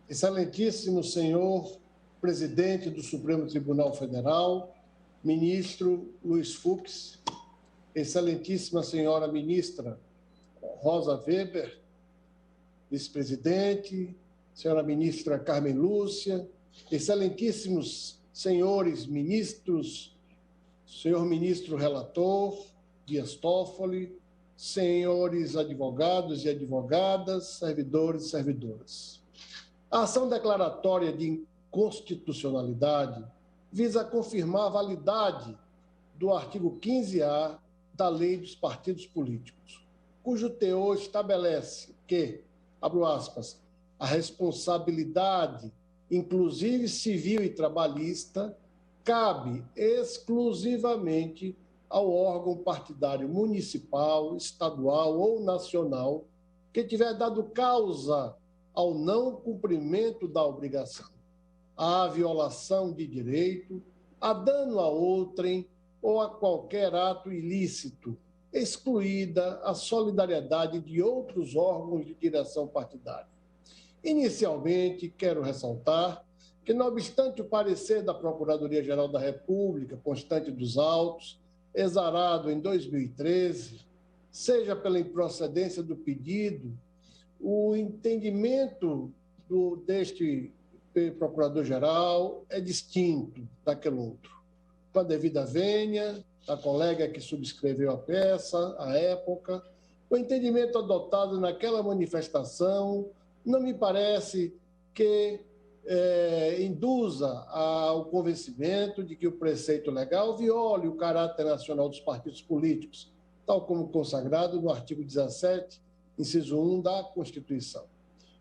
Excelentíssimo senhor presidente do Supremo Tribunal Federal, ministro Luiz Fux, excelentíssima senhora ministra Rosa Weber, vice-presidente, senhora ministra Carmen Lúcia, excelentíssimos senhores ministros, senhor ministro relator Dias Toffoli, senhores advogados e advogadas, servidores e servidoras. A ação declaratória de inconstitucionalidade visa confirmar a validade do artigo 15A da Lei dos Partidos Políticos, cujo teor estabelece que, abro aspas, a responsabilidade, inclusive civil e trabalhista, cabe exclusivamente ao órgão partidário municipal, estadual ou nacional que tiver dado causa ao não cumprimento da obrigação, à violação de direito, a dano a outrem ou a qualquer ato ilícito, excluída a solidariedade de outros órgãos de direção partidária. Inicialmente, quero ressaltar que, não obstante o parecer da Procuradoria-Geral da República, constante dos autos, exarado em 2013, seja pela improcedência do pedido, o entendimento deste procurador-geral é distinto daquele outro. Com a devida vênia da colega que subscreveu a peça, à época, o entendimento adotado naquela manifestação não me parece que induza ao convencimento de que o preceito legal viole o caráter nacional dos partidos políticos, tal como consagrado no artigo 17, inciso 1 da Constituição.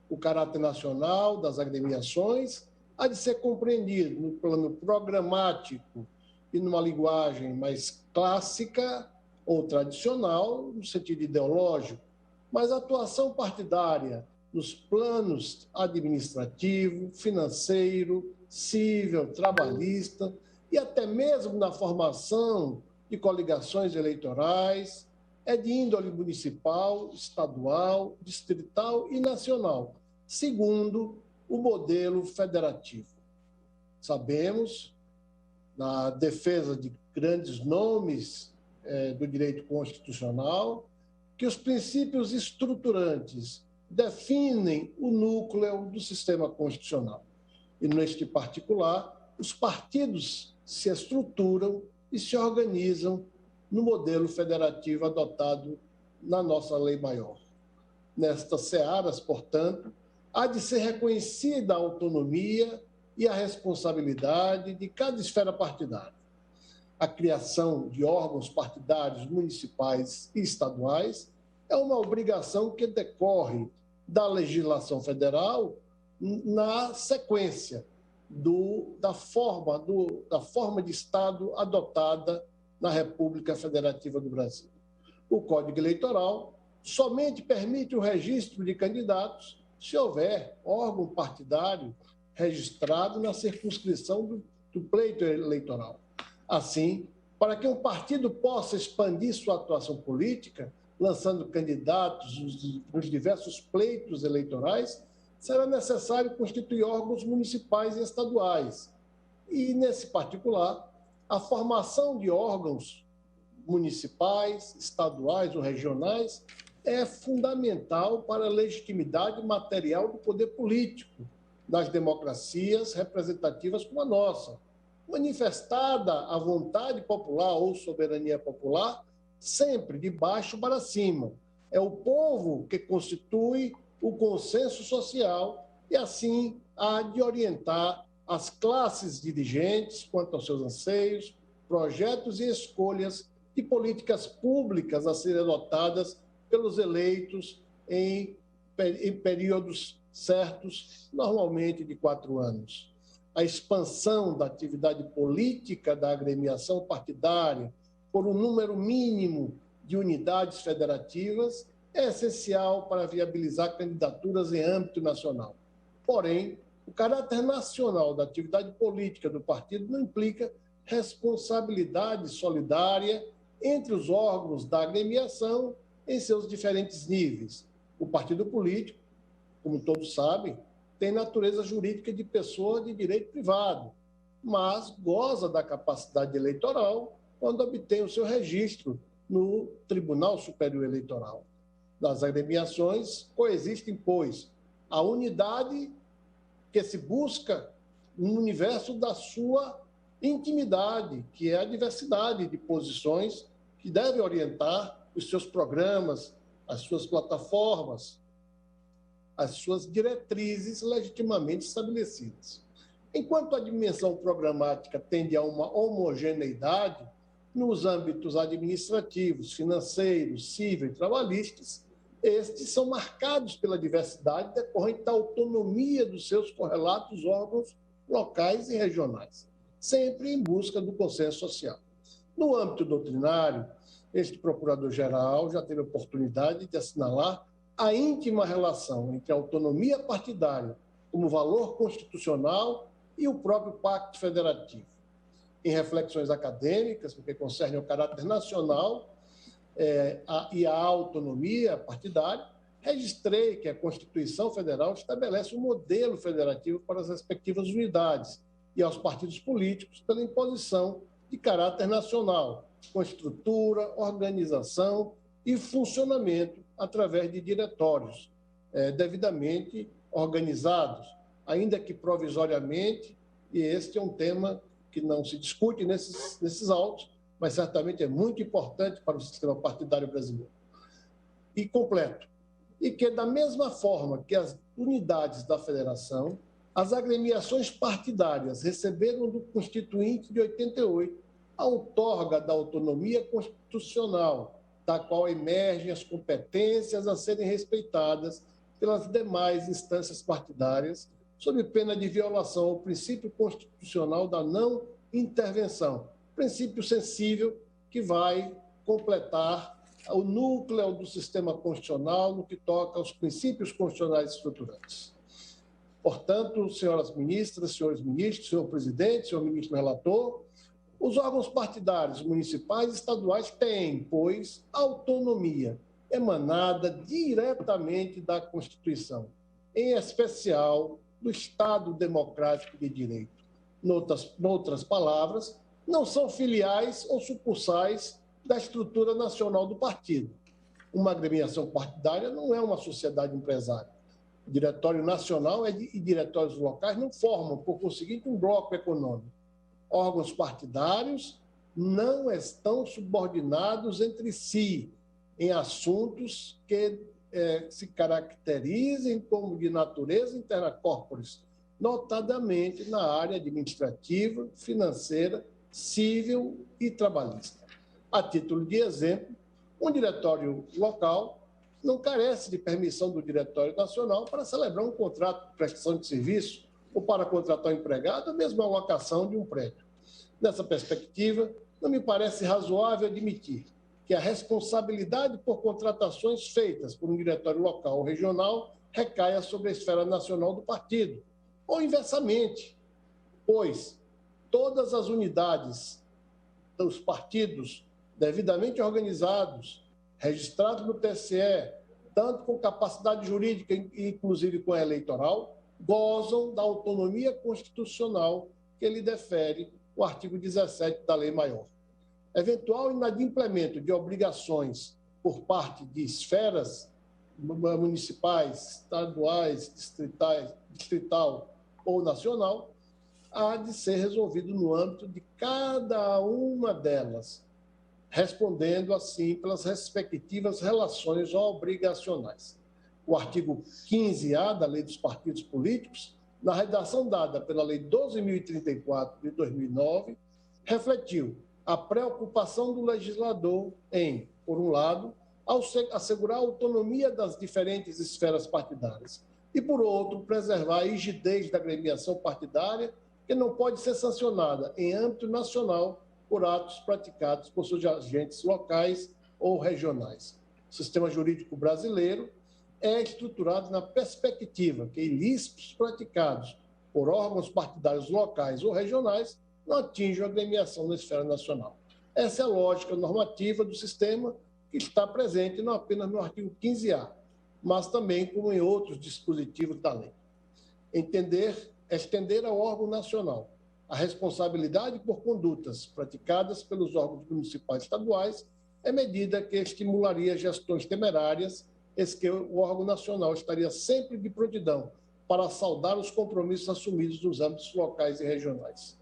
O caráter nacional das agremiações há de ser compreendido no plano programático e numa linguagem mais clássica ou tradicional, no sentido ideológico, mas a atuação partidária nos planos administrativo, financeiro, civil, trabalhista e até mesmo na formação de coligações eleitorais é de índole municipal, estadual, distrital e nacional, segundo o modelo federativo. Sabemos, na defesa de grandes nomes do direito constitucional, que os princípios estruturantes definem o núcleo do sistema constitucional. E, neste particular, os partidos se estruturam e se organizam no modelo federativo adotado na nossa lei maior. Nestas searas, portanto, há de ser reconhecida a autonomia e a responsabilidade de cada esfera partidária. A criação de órgãos partidários municipais e estaduais é uma obrigação que decorre da legislação federal na sequência da forma de Estado adotada na República Federativa do Brasil. O Código Eleitoral somente permite o registro de candidatos se houver órgão partidário registrado na circunscrição do pleito eleitoral. Assim, para que um partido possa expandir sua atuação política, lançando candidatos nos diversos pleitos eleitorais, será necessário constituir órgãos municipais e estaduais. E, nesse particular, a formação de órgãos municipais, estaduais ou regionais é fundamental para a legitimidade material do poder político nas democracias representativas como a nossa, manifestada a vontade popular ou soberania popular sempre de baixo para cima. É o povo que constitui o consenso social e, assim, há de orientar as classes dirigentes quanto aos seus anseios, projetos e escolhas de políticas públicas a serem adotadas pelos eleitos em períodos certos, normalmente de 4 anos. A expansão da atividade política da agremiação partidária por um número mínimo de unidades federativas é essencial para viabilizar candidaturas em âmbito nacional. Porém, o caráter nacional da atividade política do partido não implica responsabilidade solidária entre os órgãos da agremiação em seus diferentes níveis. O partido político, como todos sabem, tem natureza jurídica de pessoa de direito privado, mas goza da capacidade eleitoral quando obtém o seu registro no Tribunal Superior Eleitoral. Das agremiações coexistem, pois, a unidade que se busca no universo da sua intimidade, que é a diversidade de posições que deve orientar os seus programas, as suas plataformas, as suas diretrizes legitimamente estabelecidas. Enquanto a dimensão programática tende a uma homogeneidade nos âmbitos administrativos, financeiros, civil e trabalhistas, estes são marcados pela diversidade decorrente da autonomia dos seus correlatos órgãos locais e regionais, sempre em busca do consenso social. No âmbito doutrinário, este procurador-geral já teve a oportunidade de assinalar a íntima relação entre a autonomia partidária como valor constitucional e o próprio Pacto Federativo. Em reflexões acadêmicas, porque concerne ao caráter nacional e à autonomia partidária, registrei que a Constituição Federal estabelece um modelo federativo para as respectivas unidades e aos partidos políticos pela imposição de caráter nacional, com estrutura, organização e funcionamento através de diretórios devidamente organizados, ainda que provisoriamente, e este é um tema que não se discute nesses autos, mas certamente é muito importante para o sistema partidário brasileiro. E completo. E que, da mesma forma que as unidades da federação, as agremiações partidárias receberam do Constituinte de 88 a outorga da autonomia constitucional, da qual emergem as competências a serem respeitadas pelas demais instâncias partidárias, sob pena de violação ao princípio constitucional da não intervenção, princípio sensível que vai completar o núcleo do sistema constitucional no que toca aos princípios constitucionais estruturantes. Portanto, senhoras ministras, senhores ministros, senhor presidente, senhor ministro relator, os órgãos partidários municipais e estaduais têm, pois, autonomia emanada diretamente da Constituição, em especial do Estado Democrático de Direito. Noutras palavras, não são filiais ou sucursais da estrutura nacional do partido. Uma agremiação partidária não é uma sociedade empresária. O diretório nacional e diretórios locais não formam, por conseguinte, um bloco econômico. Órgãos partidários não estão subordinados entre si em assuntos que se caracterizem como de natureza interna corporis, notadamente na área administrativa, financeira, civil e trabalhista. A título de exemplo, um diretório local não carece de permissão do Diretório Nacional para celebrar um contrato de prestação de serviço ou para contratar um empregado, ou mesmo a locação de um prédio. Nessa perspectiva, não me parece razoável admitir que a responsabilidade por contratações feitas por um diretório local ou regional recaia sobre a esfera nacional do partido, ou inversamente, pois todas as unidades dos partidos devidamente organizados, registrados no TSE, tanto com capacidade jurídica, inclusive com a eleitoral, gozam da autonomia constitucional que lhe defere o artigo 17 da Lei Maior. Eventual inadimplemento de obrigações por parte de esferas municipais, estaduais, distrital ou nacional, há de ser resolvido no âmbito de cada uma delas, respondendo assim pelas respectivas relações obrigacionais. O artigo 15A da Lei dos Partidos Políticos, na redação dada pela Lei 12.034 de 2009, refletiu a preocupação do legislador em, por um lado, assegurar a autonomia das diferentes esferas partidárias e, por outro, preservar a rigidez da agremiação partidária, que não pode ser sancionada em âmbito nacional por atos praticados por seus agentes locais ou regionais. O sistema jurídico brasileiro é estruturado na perspectiva que ilícitos praticados por órgãos partidários locais ou regionais não atingem a agremiação na esfera nacional. Essa é a lógica normativa do sistema que está presente não apenas no artigo 15A, mas também como em outros dispositivos da lei. estender ao órgão nacional a responsabilidade por condutas praticadas pelos órgãos municipais e estaduais é medida que estimularia gestões temerárias, eis que o órgão nacional estaria sempre de prontidão para saldar os compromissos assumidos nos âmbitos locais e regionais.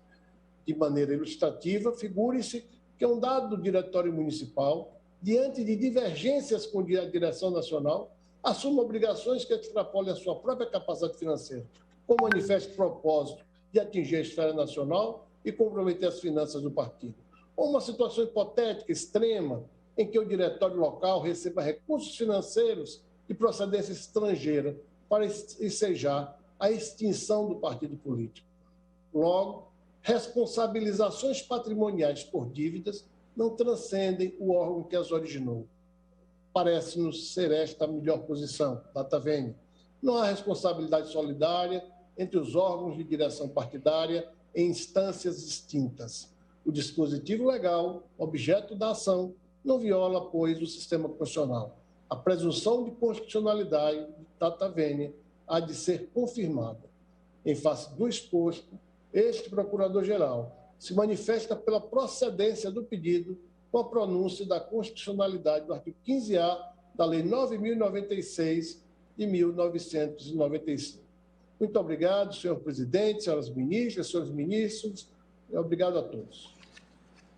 De maneira ilustrativa, figure-se que um dado diretório municipal, diante de divergências com a direção nacional, assuma obrigações que extrapolem a sua própria capacidade financeira, com manifesto propósito de atingir a esfera nacional e comprometer as finanças do partido. Ou uma situação hipotética, extrema, em que o diretório local receba recursos financeiros de procedência estrangeira para ensejar a extinção do partido político. Logo, responsabilizações patrimoniais por dívidas não transcendem o órgão que as originou. Parece-nos ser esta a melhor posição, data vênia. Não há responsabilidade solidária entre os órgãos de direção partidária em instâncias distintas. O dispositivo legal, objeto da ação, não viola, pois, o sistema constitucional. A presunção de constitucionalidade, data vênia, há de ser confirmada. Em face do exposto, este Procurador-Geral se manifesta pela procedência do pedido com a pronúncia da constitucionalidade do artigo 15A da Lei 9.096 de 1995. Muito obrigado, senhor presidente, senhoras ministras, senhores ministros, e obrigado a todos.